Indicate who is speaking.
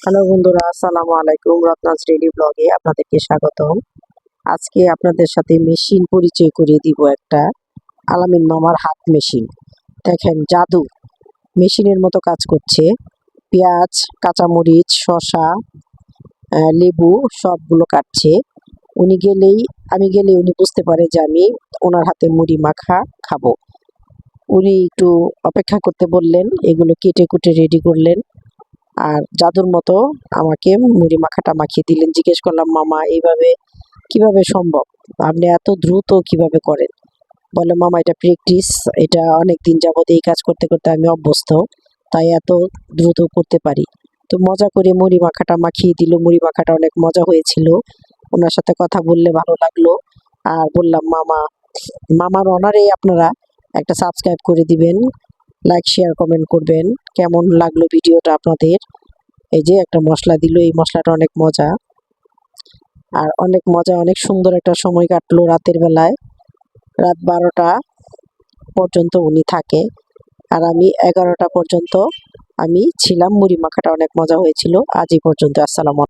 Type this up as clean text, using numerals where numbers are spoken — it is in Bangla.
Speaker 1: হ্যালো বন্ধুরা, আসসালামু আলাইকুম। রত্নাস ডেইলি ব্লগে আপনাদেরকে স্বাগতম। আজকে আপনাদের সাথে মেশিন পরিচয় করিয়ে দিব, একটা আলামিন মামার হাত মেশিন। দেখেন, জাদু মেশিনের মতো কাজ করছে। পেঁয়াজ, কাঁচামরিচ, শসা, লেবু সবগুলো কাটছে। আমি গেলেই উনি বুঝতে পারে যে আমি ওনার হাতে মুড়ি মাখা খাবো। উনি একটু অপেক্ষা করতে বললেন, এগুলো কেটে কুটে রেডি করলেন, আর জাদুর মতো আমাকে মুড়ি মাখাটা মাখিয়ে দিলেন। জিজ্ঞেস করলাম, মামা এইভাবে কিভাবে সম্ভব? আপনি এত দ্রুত কিভাবে করেন? বলে, মামা এটা প্র্যাকটিস, এটা অনেক দিন যাবত এই কাজ করতে করতে আমি অভ্যস্ত, তাই এত দ্রুত করতে পারি। তো মজা করে মুড়ি মাখাটা মাখিয়ে দিল। মুড়ি মাখাটা অনেক মজা হয়েছিল। ওনার সাথে কথা বললে ভালো লাগলো। আর বললাম, মামার অনারে আপনারা একটা সাবস্ক্রাইব করে দিবেন, লাইক শেয়ার কমেন্ট করবেন। কেমন লাগলো ভিডিওটা আপনাদের? এই যে একটা মশলা দিল, এই মশলাটা অনেক মজা, আর অনেক মজা, অনেক সুন্দর একটা সময় কাটলো রাতের বেলায়। রাত 12টা পর্যন্ত উনি থাকে, আর আমি 11টা পর্যন্ত আমি ছিলাম। মুড়ি মাখাটা অনেক মজা হয়েছিল। আজ এই পর্যন্ত। আসসালামু আলাইকুম।